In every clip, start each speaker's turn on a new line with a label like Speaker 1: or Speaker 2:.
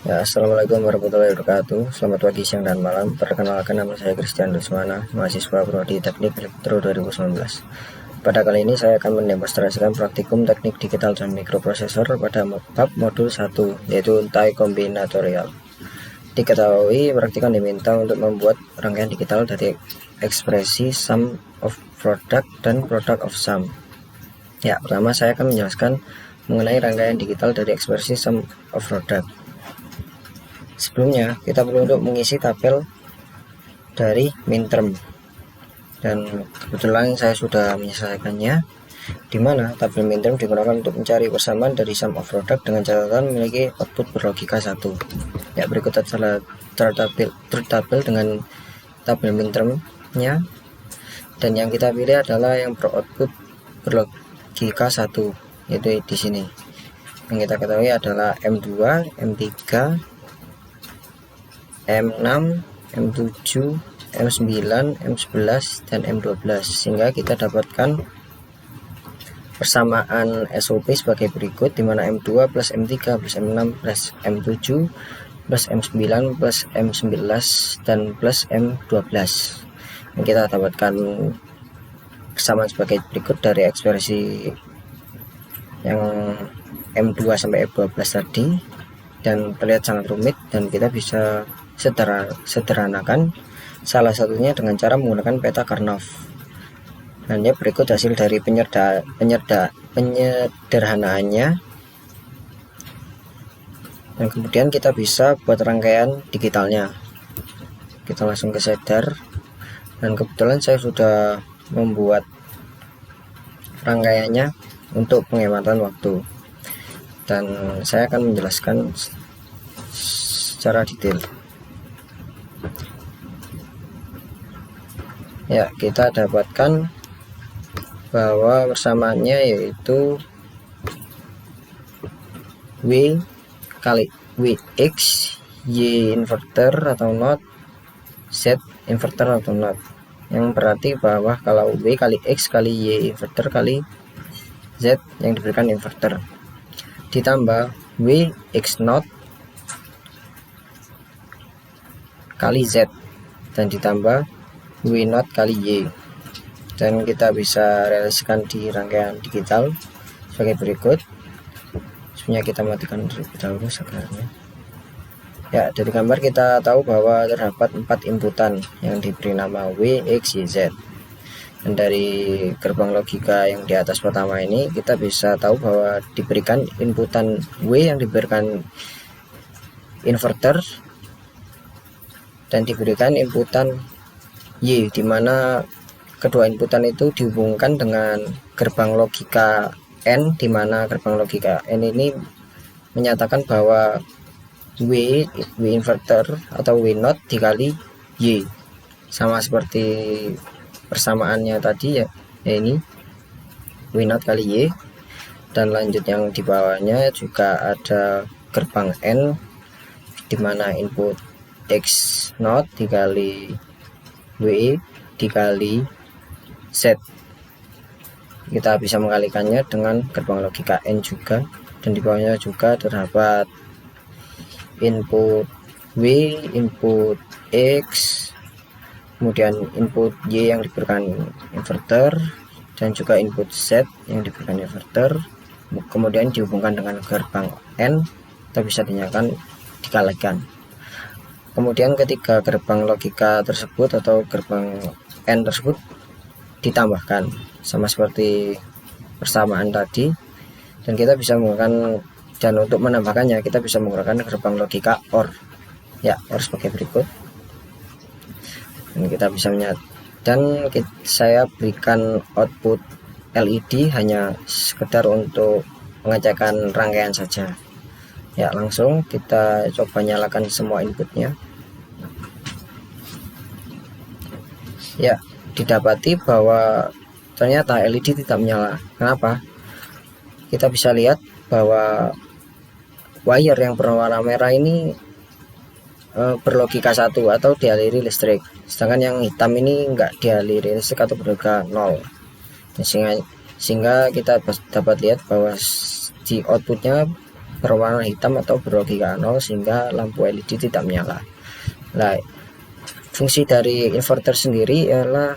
Speaker 1: Ya, Assalamualaikum warahmatullahi wabarakatuh. Selamat pagi, siang, dan malam. Perkenalkan, nama saya Christian Rusmana, mahasiswa Prodi Teknik Elektro 2019. Pada kali ini saya akan mendemonstrasikan praktikum teknik digital dan mikroprosesor pada bab modul 1, yaitu tie kombinatorial. Diketahui praktikum diminta untuk membuat rangkaian digital dari ekspresi sum of product dan product of sum. Ya, pertama saya akan menjelaskan mengenai rangkaian digital dari ekspresi sum of product. Sebelumnya kita perlu untuk mengisi tabel dari minterm, dan kebetulan saya sudah menyelesaikannya, di mana tabel minterm digunakan untuk mencari persamaan dari sum of product dengan catatan memiliki output berlogika 1. Ya, berikut adalah tabel dengan tabel mintermnya, dan yang kita pilih adalah yang beroutput berlogika 1, yaitu di sini. Yang kita ketahui adalah M2, M3, M6, M7, M9, M11, dan M12, sehingga kita dapatkan persamaan SOP sebagai berikut, di mana M2 plus M3 plus M6 plus M7 plus M9 plus M11 dan plus M12. Yang kita dapatkan persamaan sebagai berikut dari ekspresi yang M2 sampai M12 tadi, dan terlihat sangat rumit, dan kita bisa sederhanakan salah satunya dengan cara menggunakan peta Karnoff. Dan ya, berikut hasil dari penyederhanaannya, dan kemudian kita bisa buat rangkaian digitalnya. Kita langsung ke shader, dan kebetulan saya sudah membuat rangkaiannya untuk penghematan waktu, dan saya akan menjelaskan secara detail. Ya, kita dapatkan bahwa persamaannya yaitu W kali Wx, Y inverter atau not, Z inverter atau not, yang berarti bahwa kalau W kali X kali Y inverter kali Z yang diberikan inverter, ditambah W X not kali Z, dan ditambah W not kali Y, dan kita bisa realisasikan di rangkaian digital sebagai berikut. Sebenarnya kita matikan terlebih dahulu sekarang. Ya, dari gambar kita tahu bahwa terdapat 4 inputan yang diberi nama W, X, Y, Z. Dan dari gerbang logika yang di atas pertama ini, kita bisa tahu bahwa diberikan inputan W yang diberikan inverter, dan diberikan inputan Y, dimana kedua inputan itu dihubungkan dengan gerbang logika N, dimana gerbang logika N ini menyatakan bahwa W inverter atau W not dikali Y, sama seperti persamaannya tadi ya, ini W not kali Y. Dan lanjut yang di bawahnya juga ada gerbang N, dimana input X not dikali W dikali Z. Kita bisa mengalikannya dengan gerbang logika N juga, dan di bawahnya juga terdapat input W, input X, kemudian input Y yang diberikan inverter, dan juga input Z yang diberikan inverter, kemudian dihubungkan dengan gerbang N, kita bisa dinyatakan dikalikan. Kemudian ketika gerbang logika tersebut atau gerbang N tersebut ditambahkan, sama seperti persamaan tadi, dan kita bisa menggunakan, dan untuk menambahkannya kita bisa menggunakan gerbang logika OR. Ya, OR sebagai berikut, dan kita bisa dan saya berikan output LED hanya sekedar untuk mengecekkan rangkaian saja. Ya, langsung kita coba nyalakan semua inputnya. Ya, didapati bahwa ternyata LED tidak menyala. Kenapa? Kita bisa lihat bahwa wire yang berwarna merah ini berlogika 1 atau dialiri listrik, sedangkan yang hitam ini enggak dialiri listrik atau berlogika 0. Sehingga kita dapat lihat bahwa di outputnya berwarna hitam atau berlogika 0 sehingga lampu LED tidak menyala. Nah, fungsi dari inverter sendiri ialah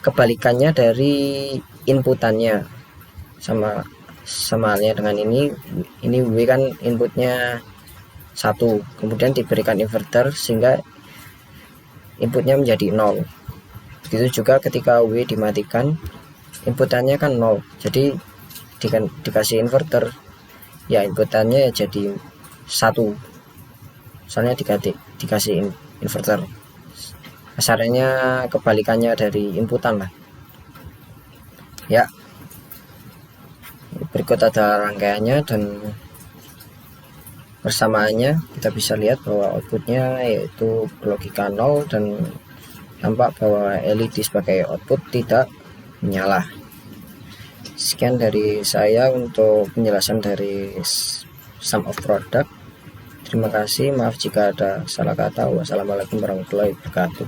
Speaker 1: kebalikannya dari inputannya, sama halnya dengan ini W kan inputnya 1, kemudian diberikan inverter sehingga inputnya menjadi 0. Begitu juga ketika W dimatikan, inputannya kan 0, jadi dikasih inverter ya inputannya jadi 1, soalnya dikasih inverter. Kasarnya kebalikannya dari inputan lah ya. Berikut ada rangkaiannya dan persamaannya. Kita bisa lihat bahwa outputnya yaitu logika 0 dan tampak bahwa LED sebagai output tidak menyala. Sekian dari saya untuk penjelasan dari sum of product. Terima kasih, maaf jika ada salah kata. Wassalamualaikum warahmatullahi wabarakatuh.